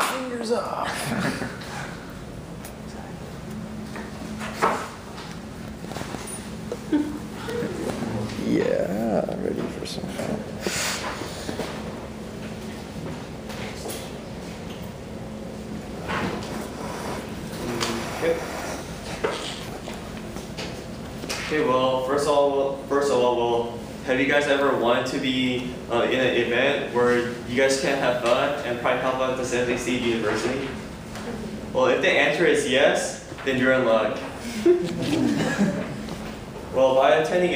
Fingers off. Yeah, ready for some fun. Okay, well, first of all, have you guys ever wanted to be in an event where you guys can have fun and probably help out the San Jose State University? Well, if the answer is yes, then you're in luck. Well, by attending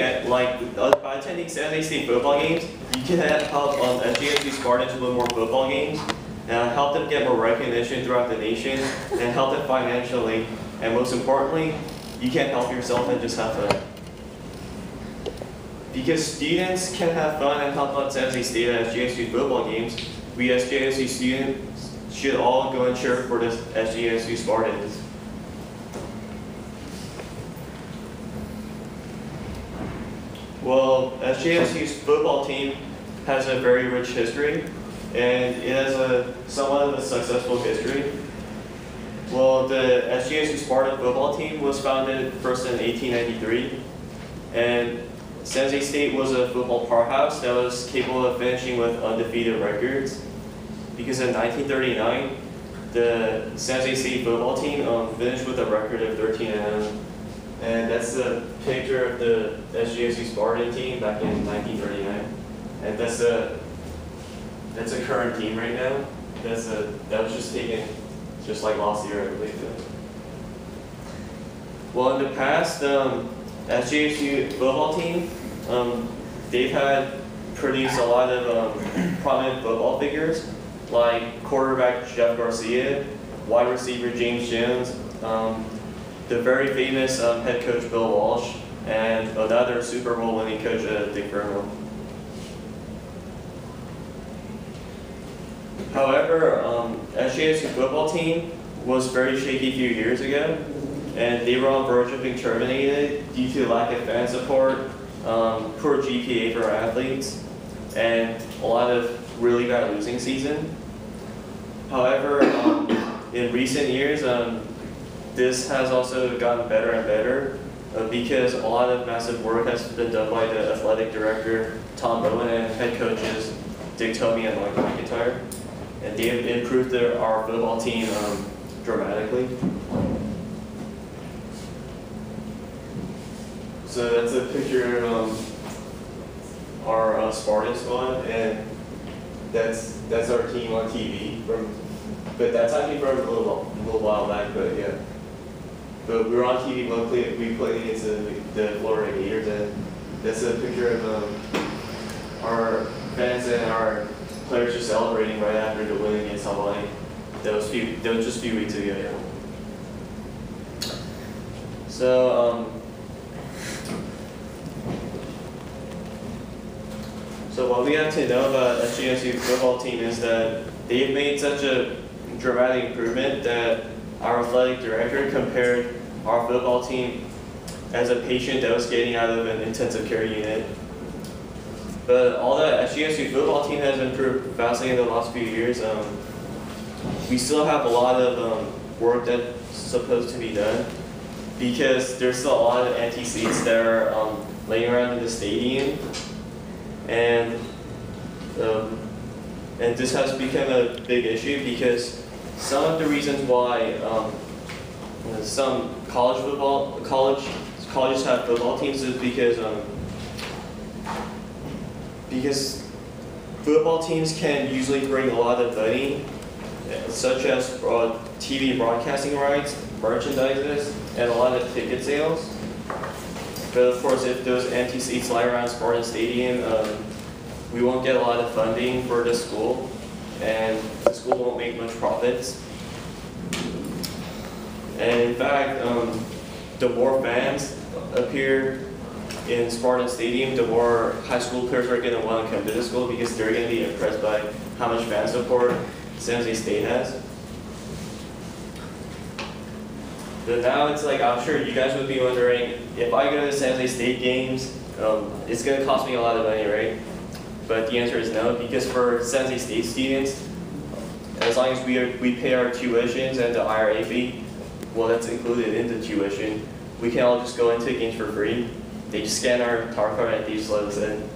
San Jose State football games, you can help SJSU Spartans win more football games, and help them get more recognition throughout the nation, and help them financially, and most importantly, you can help yourself and just have fun. Because students can have fun and help out San Jose State at SJSU football games, we SJSU students should all go and cheer for the SJSU Spartans. Well, SJSU's football team has a very rich history, and it has somewhat of a successful history. Well, the SJSU Spartan football team was founded first in 1893, and San Jose State was a football powerhouse that was capable of finishing with undefeated records. Because in 1939, the San Jose State football team finished with a record of 13-0. And that's the picture of the SJSU Spartan team back in 1939. And that's a current team right now. That was just taken just like last year, I believe. Well, in the past, SJSU football team, they've had produced a lot of prominent football figures, like quarterback Jeff Garcia, wide receiver James Jones, the very famous head coach Bill Walsh, and another Super Bowl winning coach Dick Vermeil. However, SJSU football team was very shaky a few years ago, and they were on verge of being terminated due to lack of fan support, poor GPA for athletes, and a lot of really bad losing season. However, in recent years, this has also gotten better and better because a lot of massive work has been done by the athletic director, Tom Bowen, and head coaches, Dick Tomey and Mike McIntyre. And they have improved our football team dramatically. So that's a picture of our Spartan squad, and that's our team on TV. But that's actually from a little while back, but yeah. But we were on TV locally. We played against the Florida Gators, and that's a picture of our fans and our players just celebrating right after the win against Hawaii. That was just a few weeks ago. Yeah. So what we have to know about SJSU football team is that they've made such a dramatic improvement that our athletic director compared our football team as a patient that was getting out of an intensive care unit. But all the SJSU football team has improved vastly in the last few years. We still have a lot of work that's supposed to be done because there's still a lot of empty seats that are laying around in the stadium, and this has become a big issue because some of the reasons why some colleges have football teams is because football teams can usually bring a lot of money, such as TV broadcasting rights, merchandises, and a lot of ticket sales. But of course, if those empty seats lie around Spartan Stadium, we won't get a lot of funding for the school, and the school won't make much profits. And in fact, the more fans appear in Spartan Stadium, the more high school players are going to want to come to the school because they're going to be impressed by how much fan support San Jose State has. But now it's like, I'm sure you guys would be wondering, if I go to San Jose State games, it's going to cost me a lot of money, right? But the answer is no, because for San Jose State students, as long as we pay our tuitions and the IRA fee, well, that's included in the tuition, we can all just go into games for free. They just scan our tower card and they just let us in.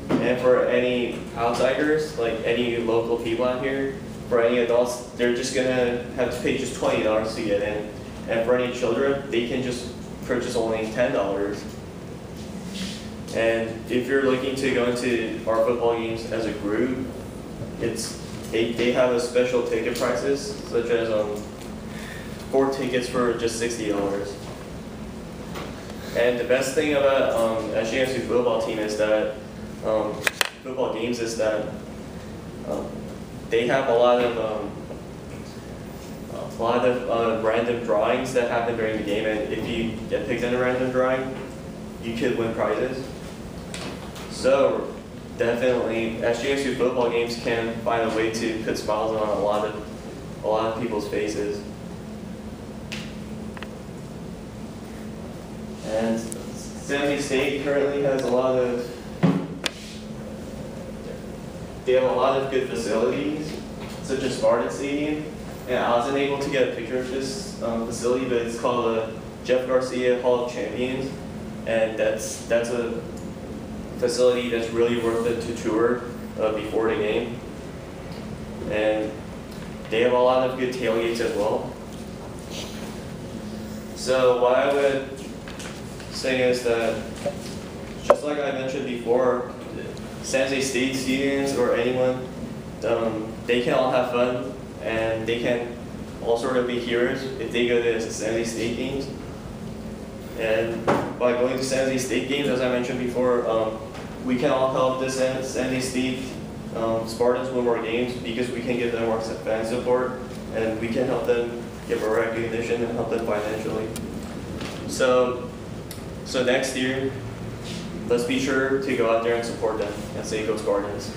And for any outsiders, like any local people out here, for any adults, they're just gonna have to pay just $20 to get in. And for any children, they can just purchase only $10. And if you're looking to go into our football games as a group, they have a special ticket prices, such as 4 tickets for just $60. And the best thing about SJSU football team is that football games is that they have a lot of random drawings that happen during the game, and if you get picked in a random drawing, you could win prizes. So definitely, SJSU football games can find a way to put smiles on a lot of people's faces. And San Jose State currently has they have a lot of good facilities, such as Spartan Stadium. And I wasn't able to get a picture of this facility, but it's called the Jeff Garcia Hall of Champions, and that's a facility that's really worth it to tour before the game. And they have a lot of good tailgates as well. So what I would say is that, just like I mentioned before, San Jose State students or anyone, they can all have fun and they can all sort of be heroes if they go to San Jose State games. And by going to San Jose State games, as I mentioned before, we can all help the San Jose State Spartans win more games because we can give them more fan support and we can help them get more recognition and help them financially. So next year, let's be sure to go out there and support them and say go Spartans.